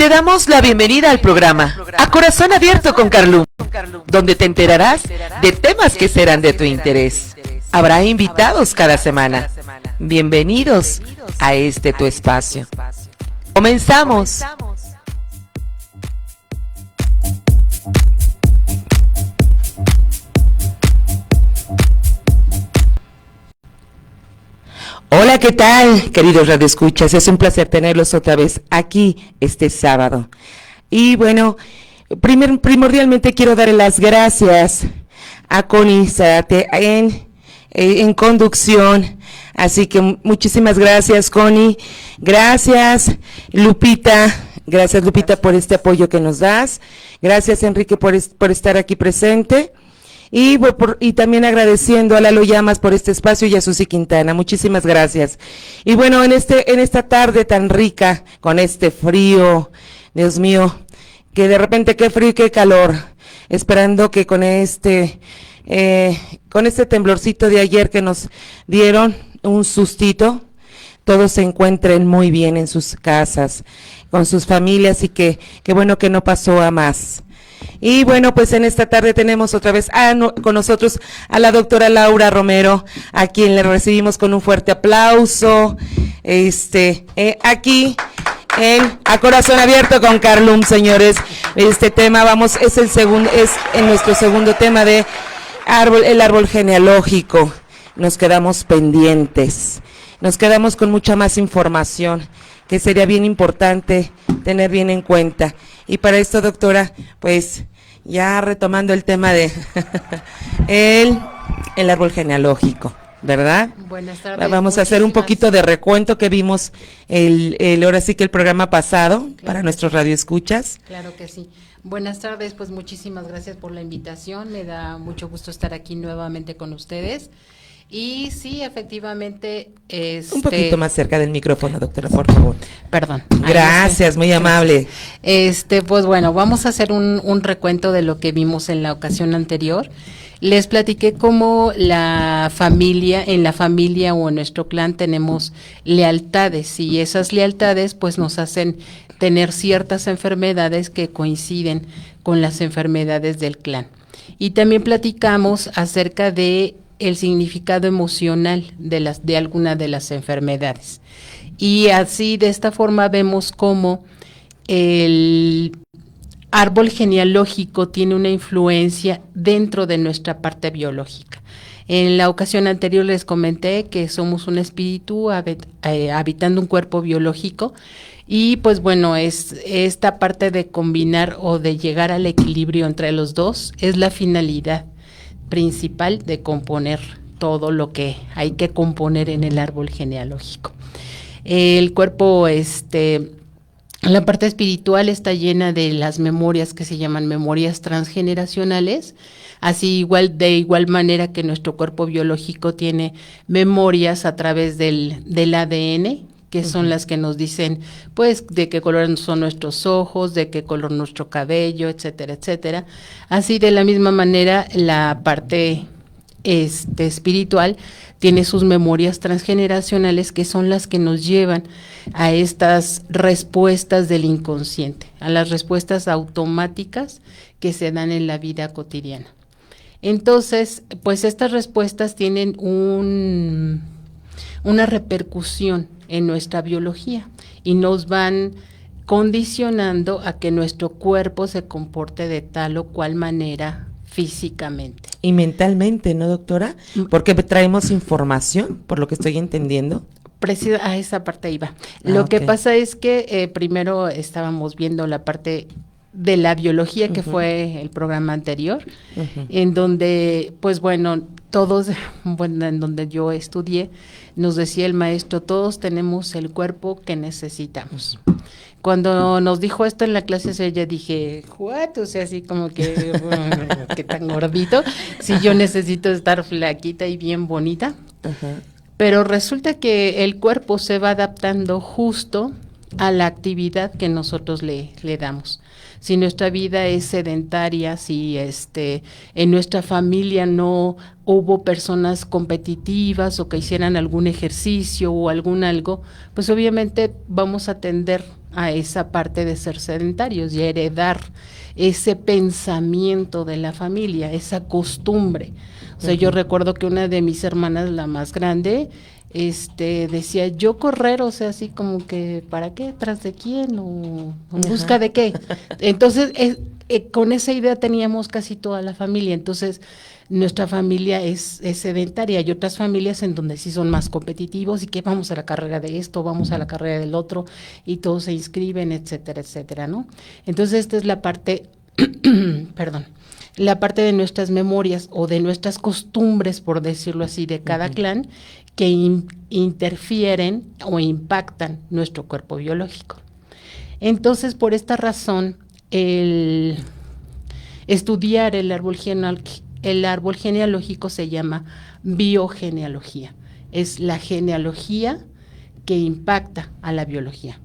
Te damos la bienvenida al programa A Corazón Abierto con Carlum, donde te enterarás de temas que serán de tu interés. Habrá invitados cada semana. Bienvenidos a este tu espacio. Comenzamos. Hola, ¿qué tal, queridos radioescuchas? Es un placer tenerlos otra vez aquí este sábado. Y bueno, primordialmente quiero darle las gracias a Connie Zárate en conducción. Así que muchísimas gracias, Connie. Gracias, Lupita. Gracias, Lupita, por este apoyo que nos das. Gracias, Enrique, por estar aquí presente. Y también agradeciendo a Lalo Llamas por este espacio y a Susi Quintana, muchísimas gracias. Y bueno, en esta tarde tan rica, con este frío, Dios mío, que de repente qué frío y qué calor, esperando que con este temblorcito de ayer que nos dieron un sustito, todos se encuentren muy bien en sus casas, con sus familias, y que bueno que no pasó a más. Y bueno, pues en esta tarde tenemos otra vez con nosotros a la doctora Laura Romero, a quien le recibimos con un fuerte aplauso, aquí en A Corazón Abierto con Carlum, señores. Este tema, es en nuestro segundo tema de el árbol genealógico. Nos quedamos pendientes, nos quedamos con mucha más información que sería bien importante tener bien en cuenta. Y para esto, doctora, pues ya retomando el tema de el árbol genealógico, ¿verdad? Buenas tardes. Vamos a hacer un poquito de recuento que vimos ahora sí que el programa pasado, claro, para nuestros radioescuchas. Claro que sí. Buenas tardes, pues muchísimas gracias por la invitación. Me da mucho gusto estar aquí nuevamente con ustedes. Y sí, efectivamente, un poquito más cerca del micrófono, doctora, por favor. Perdón. Gracias, muy amable. Pues bueno, vamos a hacer un recuento de lo que vimos en la ocasión anterior. Les platiqué cómo en la familia o en nuestro clan tenemos lealtades, y esas lealtades pues nos hacen tener ciertas enfermedades que coinciden con las enfermedades del clan. Y también platicamos acerca de el significado emocional de alguna de las enfermedades. Y así, de esta forma, vemos cómo el árbol genealógico tiene una influencia dentro de nuestra parte biológica. En la ocasión anterior les comenté que somos un espíritu habitando un cuerpo biológico, y pues bueno, es esta parte de combinar o de llegar al equilibrio entre los dos es la finalidad principal de componer todo lo que hay que componer en el árbol genealógico. El cuerpo, la parte espiritual está llena de las memorias que se llaman memorias transgeneracionales, así de igual manera que nuestro cuerpo biológico tiene memorias a través del ADN, que son las que nos dicen, pues, de qué color son nuestros ojos, de qué color nuestro cabello, etcétera, etcétera. Así, de la misma manera, la parte espiritual tiene sus memorias transgeneracionales, que son las que nos llevan a estas respuestas del inconsciente, a las respuestas automáticas que se dan en la vida cotidiana. Entonces, pues estas respuestas tienen una repercusión en nuestra biología y nos van condicionando a que nuestro cuerpo se comporte de tal o cual manera físicamente. Y mentalmente, ¿no, doctora? Porque traemos información, por lo que estoy entendiendo. A esa parte iba. Lo que pasa es que primero estábamos viendo la parte de la biología, que fue el programa anterior, en donde, pues bueno, en donde yo estudié, nos decía el maestro, todos tenemos el cuerpo que necesitamos. Cuando nos dijo esto en la clase, ella dije, ¿what? O sea, así como que, qué tan gordito, si yo necesito estar flaquita y bien bonita. Pero resulta que el cuerpo se va adaptando justo a la actividad que nosotros le damos. Si nuestra vida es sedentaria, si en nuestra familia no hubo personas competitivas o que hicieran algún ejercicio o algún algo, pues obviamente vamos a tender a esa parte de ser sedentarios y heredar ese pensamiento de la familia, esa costumbre. O sea, yo recuerdo que una de mis hermanas, la más grande, decía, yo correr, o sea, así como que, ¿para qué? ¿Tras de quién? ¿O en busca de qué? Entonces, con esa idea teníamos casi toda la familia. Entonces, nuestra familia es sedentaria. Hay otras familias en donde sí son más competitivos y que vamos a la carrera de esto, vamos a la carrera del otro, y todos se inscriben, etcétera, etcétera, ¿no? Entonces, esta es la parte, perdón, la parte de nuestras memorias o de nuestras costumbres, por decirlo así, de cada clan, que interfieren o impactan nuestro cuerpo biológico. Entonces, por esta razón, el estudiar el árbol genealógico se llama biogenealogía. Es la genealogía que impacta a la biología.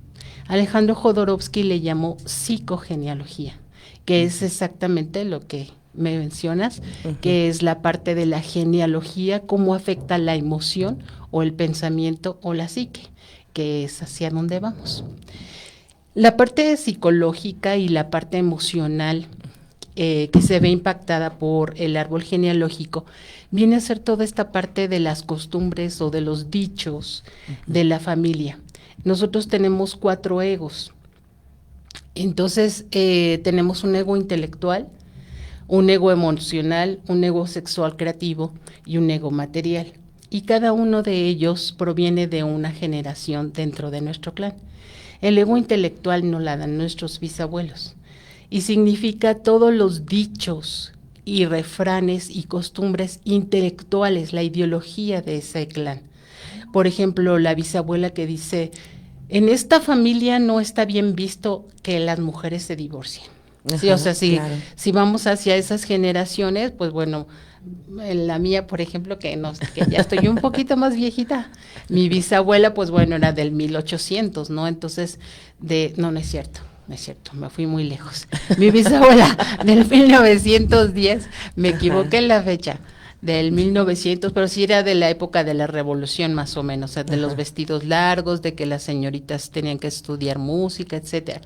Alejandro Jodorowsky le llamó psicogenealogía, que es exactamente lo que me mencionas, que es la parte de la genealogía, cómo afecta la emoción o el pensamiento o la psique, que es hacia dónde vamos. La parte psicológica y la parte emocional que se ve impactada por el árbol genealógico viene a ser toda esta parte de las costumbres o de los dichos de la familia. Nosotros tenemos 4 egos. Entonces, tenemos un ego intelectual, un ego emocional, un ego sexual creativo y un ego material. Y cada uno de ellos proviene de una generación dentro de nuestro clan. El ego intelectual nos la dan nuestros bisabuelos y significa todos los dichos y refranes y costumbres intelectuales, la ideología de ese clan. Por ejemplo, la bisabuela que dice, en esta familia no está bien visto que las mujeres se divorcien. Sí, o sea, claro. Si vamos hacia esas generaciones, pues bueno, en la mía, por ejemplo, que ya estoy un poquito más viejita, mi bisabuela, pues bueno, era del 1800, ¿no? Entonces, no es cierto, me fui muy lejos. Mi bisabuela del 1910, me equivoqué en la fecha, del 1900, pero sí era de la época de la revolución más o menos, o sea, de los vestidos largos, de que las señoritas tenían que estudiar música, etcétera.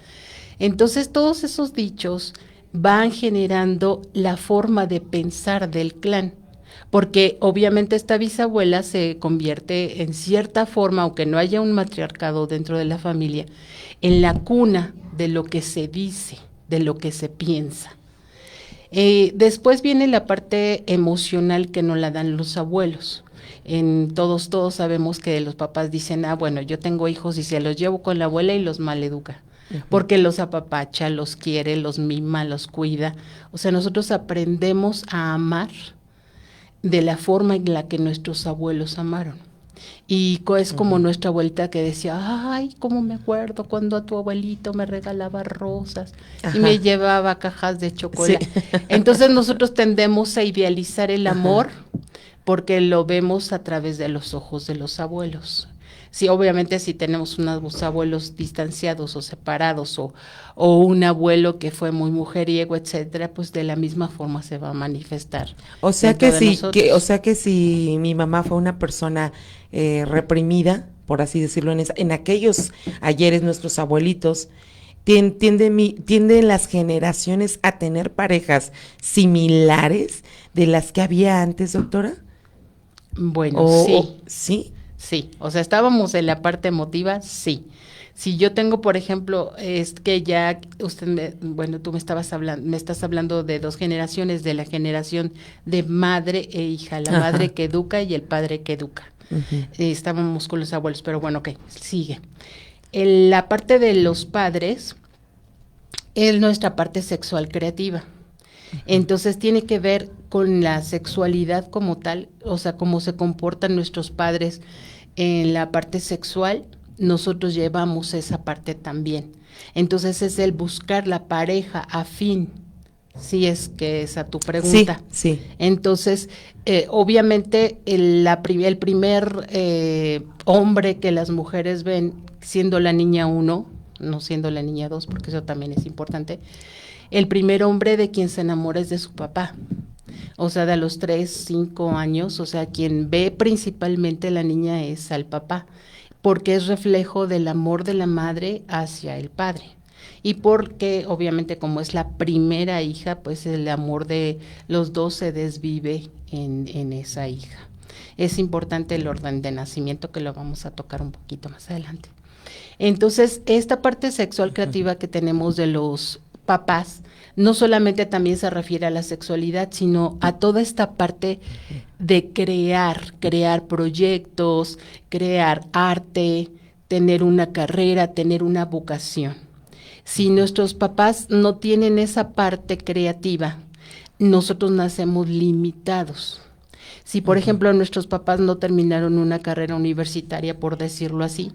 Entonces, todos esos dichos van generando la forma de pensar del clan, porque obviamente esta bisabuela se convierte en cierta forma, aunque no haya un matriarcado dentro de la familia, en la cuna de lo que se dice, de lo que se piensa. Después viene la parte emocional que nos la dan los abuelos. Todos sabemos que los papás dicen, bueno, yo tengo hijos y se los llevo con la abuela y los maleduca. Porque los apapacha, los quiere, los mima, los cuida. O sea, nosotros aprendemos a amar de la forma en la que nuestros abuelos amaron. Y es como nuestra abuelita que decía, ay, cómo me acuerdo cuando a tu abuelito me regalaba rosas y me llevaba cajas de chocolate. Sí. Entonces nosotros tendemos a idealizar el amor porque lo vemos a través de los ojos de los abuelos. Sí, obviamente si tenemos unos abuelos distanciados o separados o un abuelo que fue muy mujeriego, etcétera, pues de la misma forma se va a manifestar. O sea que si mi mamá fue una persona reprimida, por así decirlo, en aquellos ayeres nuestros abuelitos, tienden las generaciones a tener similares de las que había antes, doctora. Bueno, sí. Sí, o sea, estábamos en la parte emotiva, sí. Si yo tengo, por ejemplo, es que ya tú me estás hablando de 2 generaciones, de la generación de madre e hija, la madre que educa y el padre que educa. Estábamos con los abuelos, pero bueno, ok, sigue. La parte de los padres es nuestra parte sexual creativa. Entonces tiene que ver con la sexualidad como tal, o sea, cómo se comportan nuestros padres en la parte sexual, nosotros llevamos esa parte también. Entonces es el buscar la pareja afín, si es que es a tu pregunta. Sí. Entonces, obviamente el primer hombre que las mujeres ven siendo la niña 1, no siendo la niña 2, porque eso también es importante, el primer hombre de quien se enamora es de su papá. O sea, de los 3, 5 años, o sea, quien ve principalmente la niña es al papá, porque es reflejo del amor de la madre hacia el padre. Y porque, obviamente, como es la primera hija, pues el amor de los dos se desvive en esa hija. Es importante el orden de nacimiento, que lo vamos a tocar un poquito más adelante. Entonces, esta parte sexual creativa que tenemos de los papás, no solamente también se refiere a la sexualidad, sino a toda esta parte de crear proyectos, crear arte, tener una carrera, tener una vocación. Si nuestros papás no tienen esa parte creativa, nosotros nacemos limitados. Si, por ejemplo, nuestros papás no terminaron una carrera universitaria, por decirlo así,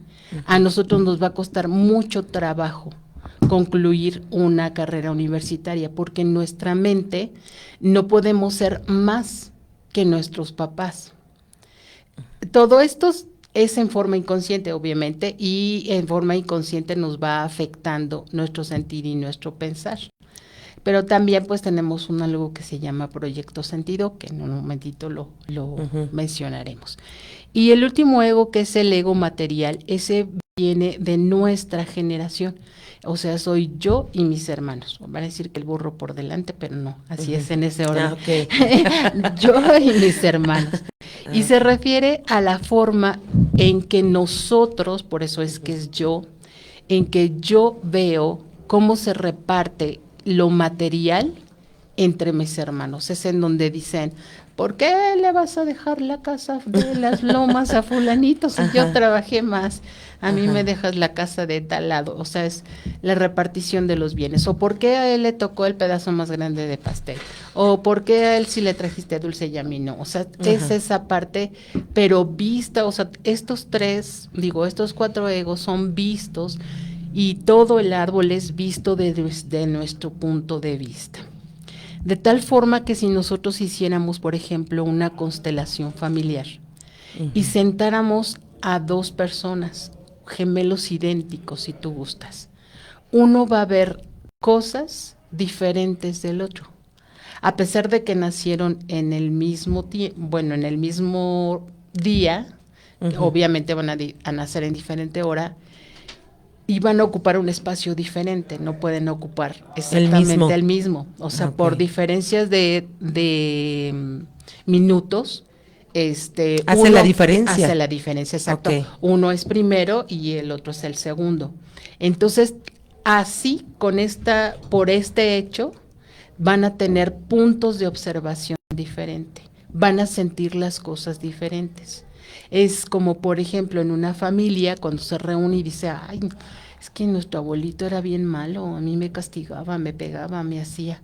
a nosotros nos va a costar mucho trabajo concluir una carrera universitaria, porque en nuestra mente no podemos ser más que nuestros papás. Todo esto es en forma inconsciente, obviamente, y en forma inconsciente nos va afectando nuestro sentir y nuestro pensar. Pero también pues tenemos algo que se llama proyecto sentido, que en un momentito lo mencionaremos. Y el último ego, que es el ego material, ese viene de nuestra generación. O sea, soy yo y mis hermanos. Van a decir que el burro por delante, pero no, así es en ese orden. Okay. Yo y mis hermanos. Y se refiere a la forma en que nosotros, por eso es que es yo, en que yo veo cómo se reparte lo material entre mis hermanos. Es en donde dicen, ¿por qué le vas a dejar la casa de las Lomas a fulanito si yo trabajé más? A mí me dejas la casa de tal lado. O sea, es la repartición de los bienes. O ¿por qué a él le tocó el pedazo más grande de pastel? O ¿por qué a él sí le trajiste dulce y a mí no? O sea, es esa parte, pero vista, o sea, estos 4 egos son vistos, y todo el árbol es visto desde nuestro punto de vista. De tal forma que si nosotros hiciéramos, por ejemplo, una constelación familiar y sentáramos a 2 personas, gemelos idénticos, si tú gustas, uno va a ver cosas diferentes del otro. A pesar de que nacieron en el mismo en el mismo día, obviamente van a nacer en diferente hora, y van a ocupar un espacio diferente, no pueden ocupar exactamente el mismo. O sea, por diferencias de minutos, hace la diferencia. Hace la diferencia, exacto. Okay. Uno es primero y el otro es el segundo. Entonces, así, por este hecho, van a tener puntos de observación diferentes, van a sentir las cosas diferentes. Es como, por ejemplo, en una familia, cuando se reúne y dice, ay, es que nuestro abuelito era bien malo, a mí me castigaba, me pegaba, me hacía.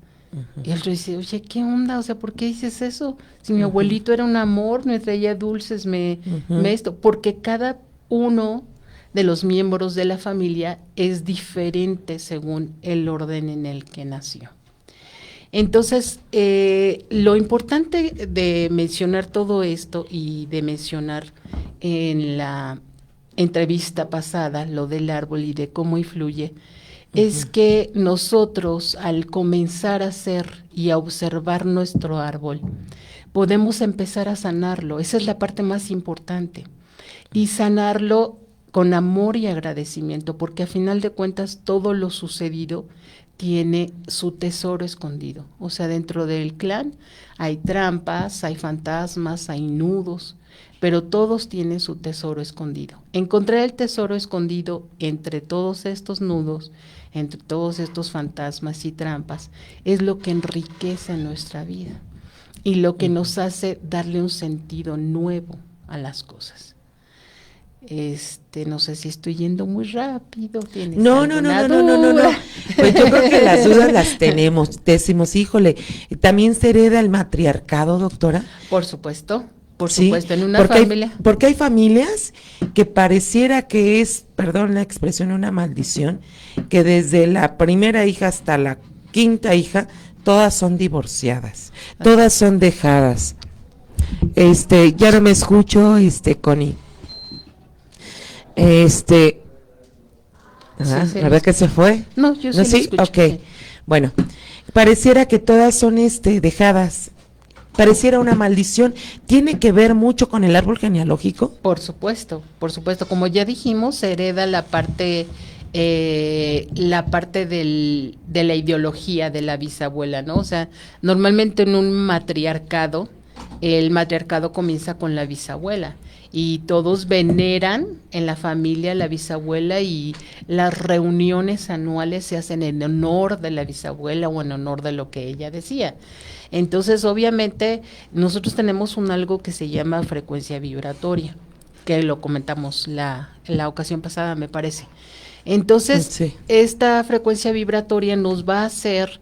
Y el otro dice, oye, ¿qué onda? O sea, ¿por qué dices eso? Si mi abuelito era un amor, me traía dulces, porque cada uno de los miembros de la familia es diferente según el orden en el que nació. Entonces, lo importante de mencionar todo esto y de mencionar en la entrevista pasada lo del árbol y de cómo influye, es que nosotros al comenzar a hacer y a observar nuestro árbol, podemos empezar a sanarlo. Esa es la parte más importante. Y sanarlo con amor y agradecimiento, porque a final de cuentas todo lo sucedido tiene su tesoro escondido. O sea, dentro del clan hay trampas, hay fantasmas, hay nudos, pero todos tienen su tesoro escondido. Encontrar el tesoro escondido entre todos estos nudos, entre todos estos fantasmas y trampas, es lo que enriquece nuestra vida y lo que nos hace darle un sentido nuevo a las cosas. No sé si estoy yendo muy rápido. No. Pues yo creo que las dudas las tenemos. Decimos, híjole, ¿también se hereda el matriarcado, doctora? Por supuesto, en una familia. Porque hay familias que pareciera que es, perdón la expresión, una maldición, que desde la primera hija hasta la 5ª hija, todas son divorciadas, todas son dejadas. Ya no me escucho, Connie. Ajá, sí, ¿verdad que se fue? No, yo sí ¿No, lo sí? escucho, Ok. sí. Bueno, pareciera que todas son dejadas. Pareciera una maldición. ¿Tiene que ver mucho con el árbol genealógico? Por supuesto, por supuesto. Como ya dijimos, se hereda la parte de la ideología de la bisabuela, ¿no? O sea, normalmente en un matriarcado, el matriarcado comienza con la bisabuela y todos veneran en la familia a la bisabuela y las reuniones anuales se hacen en honor de la bisabuela o en honor de lo que ella decía. Entonces, obviamente, nosotros tenemos algo que se llama frecuencia vibratoria, que lo comentamos la ocasión pasada, me parece. Entonces, Sí. esta frecuencia vibratoria nos va a hacer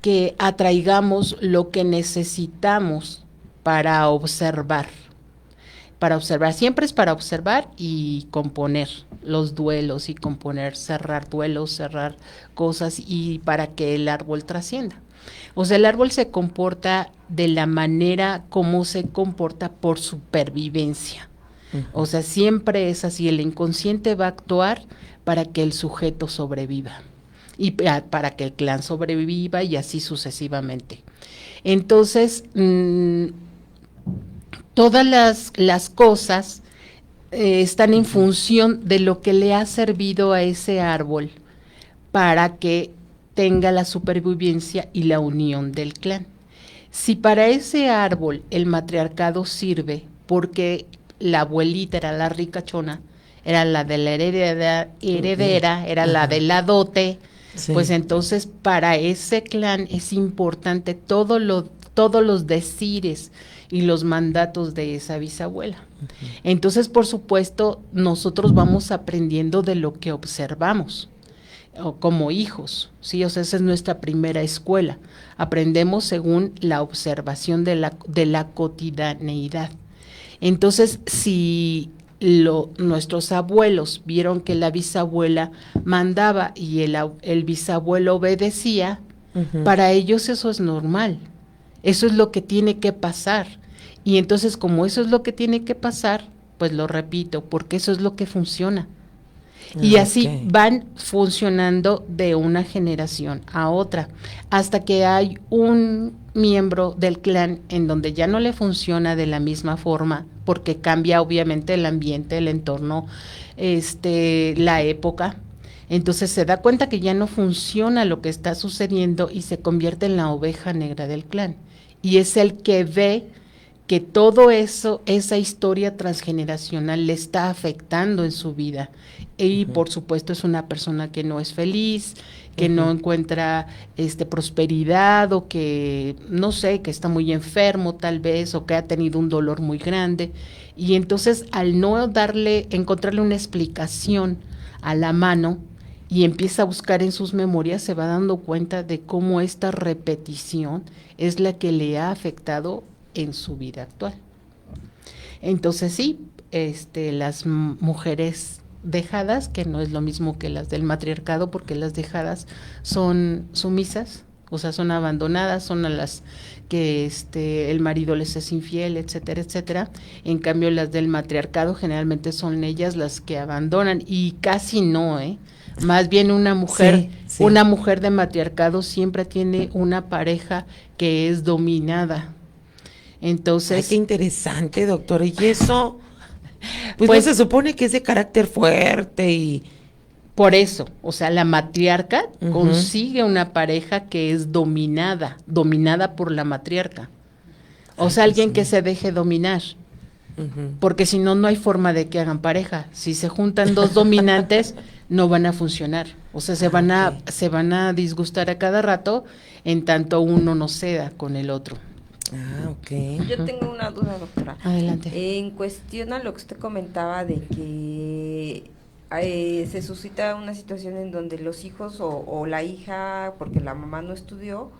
que atraigamos lo que necesitamos para observar. Para observar, siempre es para observar y componer los duelos y componer, cerrar duelos, cerrar cosas y para que el árbol trascienda. O sea, el árbol se comporta de la manera como se comporta por supervivencia. O sea, siempre es así, el inconsciente va a actuar para que el sujeto sobreviva y para que el clan sobreviva y así sucesivamente. Entonces, todas las cosas están en función de lo que le ha servido a ese árbol para que tenga la supervivencia y la unión del clan. Si para ese árbol el matriarcado sirve porque la abuelita era la ricachona, era la de la heredera, era la de la dote, sí. Pues entonces para ese clan es importante todos los decires y los mandatos de esa bisabuela. Entonces, por supuesto, nosotros vamos aprendiendo de lo que observamos o como hijos, ¿sí? O sea, esa es nuestra primera escuela. Aprendemos según la observación de la cotidianeidad. Entonces, si nuestros abuelos vieron que la bisabuela mandaba y el bisabuelo obedecía, para ellos eso es normal. Eso es lo que tiene que pasar. Y entonces, como eso es lo que tiene que pasar, pues lo repito, porque eso es lo que funciona. Y así van funcionando de una generación a otra, hasta que hay un miembro del clan en donde ya no le funciona de la misma forma, porque cambia obviamente el ambiente, el entorno, la época. Entonces se da cuenta que ya no funciona lo que está sucediendo y se convierte en la oveja negra del clan. Y es el que ve que todo eso, esa historia transgeneracional le está afectando en su vida. Y por supuesto es una persona que no es feliz, que no encuentra prosperidad o que, no sé, que está muy enfermo tal vez o que ha tenido un dolor muy grande. Y entonces al no encontrarle una explicación a la mano y empieza a buscar en sus memorias, se va dando cuenta de cómo esta repetición es la que le ha afectado en su vida actual. Entonces sí, las mujeres dejadas, que no es lo mismo que las del matriarcado, porque las dejadas son sumisas, o sea, son abandonadas, son a las que el marido les es infiel, etcétera, etcétera. En cambio, las del matriarcado generalmente son ellas las que abandonan, y casi no, más bien una mujer de matriarcado siempre tiene una pareja que es dominada. Entonces, ay, qué interesante, doctora. Y eso, pues no se supone que es de carácter fuerte y... Por eso, o sea, la matriarca consigue una pareja que es dominada por la matriarca. O sea, alguien que se deje dominar. Porque si no, no hay forma de que hagan pareja. Si se juntan dos dominantes, no van a funcionar. O sea, se van a disgustar a cada rato, en tanto uno no ceda con el otro. Ah, ok. Yo tengo una duda, doctora. Adelante. En cuestión a lo que usted comentaba de que se suscita una situación en donde los hijos o la hija, porque la mamá no estudió,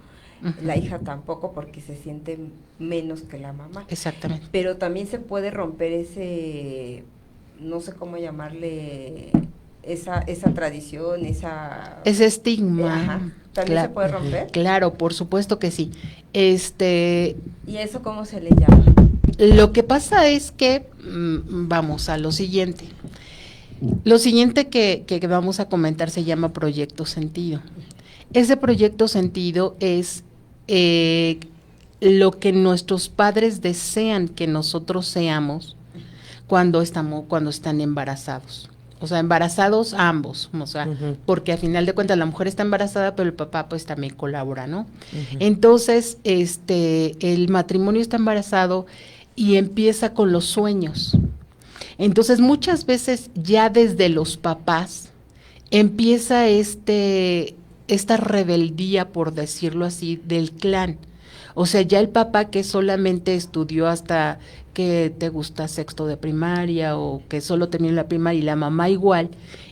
la hija tampoco porque se siente menos que la mamá. Exactamente. Pero también se puede romper ese, no sé cómo llamarle, esa tradición, ese estigma. Ajá. ¿También se puede romper? Claro, por supuesto que sí. ¿Y eso cómo se le llama? Lo que pasa es que, vamos a lo siguiente. Lo siguiente que vamos a comentar se llama proyecto sentido. Ese proyecto sentido es lo que nuestros padres desean que nosotros seamos cuando están embarazados. O sea, embarazados ambos, o sea, porque al final de cuentas la mujer está embarazada, pero el papá pues también colabora, ¿no? Entonces, el matrimonio está embarazado y empieza con los sueños. Entonces, muchas veces ya desde los papás empieza esta rebeldía, por decirlo así, del clan. O sea, ya el papá que solamente estudió hasta que te gusta sexto de primaria o que solo terminó la primaria y la mamá igual,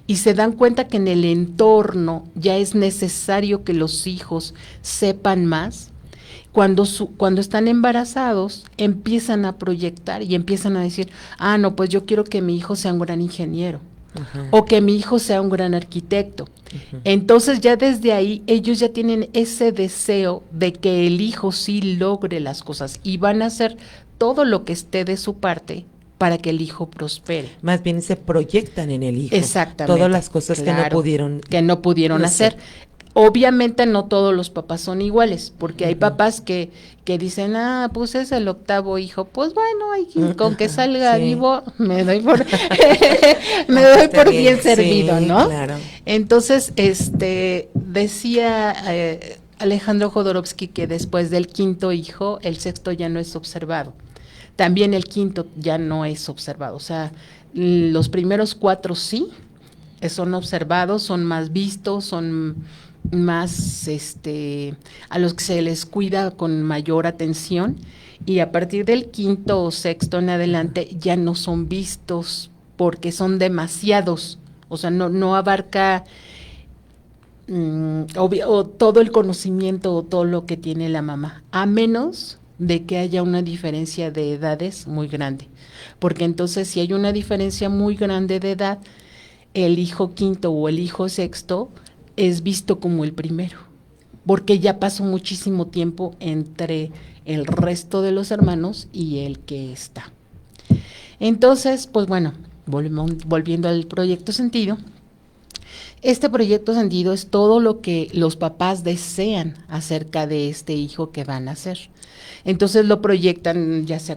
y se dan cuenta que en el entorno ya es necesario que los hijos sepan más. Cuando están embarazados, empiezan a proyectar y empiezan a decir, no, pues yo quiero que mi hijo sea un gran ingeniero. O que mi hijo sea un gran arquitecto. Entonces ya desde ahí ellos ya tienen ese deseo de que el hijo sí logre las cosas y van a hacer todo lo que esté de su parte para que el hijo prospere. Más bien se proyectan en el hijo. Exactamente. Todas las cosas claro, que no pudieron hacer. Obviamente no todos los papás son iguales, porque hay papás que dicen, pues es el octavo hijo, pues bueno, con que salga vivo me doy por me doy por bien servido, ¿no? Claro. Entonces, decía Alejandro Jodorowsky que después del quinto hijo, el sexto ya no es observado. También el quinto ya no es observado, o sea, los primeros 4 sí son observados, son más vistos, son más a los que se les cuida con mayor atención, y a partir del quinto o sexto en adelante ya no son vistos porque son demasiados, o sea, no abarca o todo el conocimiento o todo lo que tiene la mamá, a menos de que haya una diferencia de edades muy grande, porque entonces si hay una diferencia muy grande de edad, el hijo quinto o el hijo sexto es visto como el primero, porque ya pasó muchísimo tiempo entre el resto de los hermanos y el que está. Entonces, pues bueno, volviendo al proyecto sentido, este proyecto sentido es todo lo que los papás desean acerca de este hijo que van a hacer. Entonces lo proyectan ya sea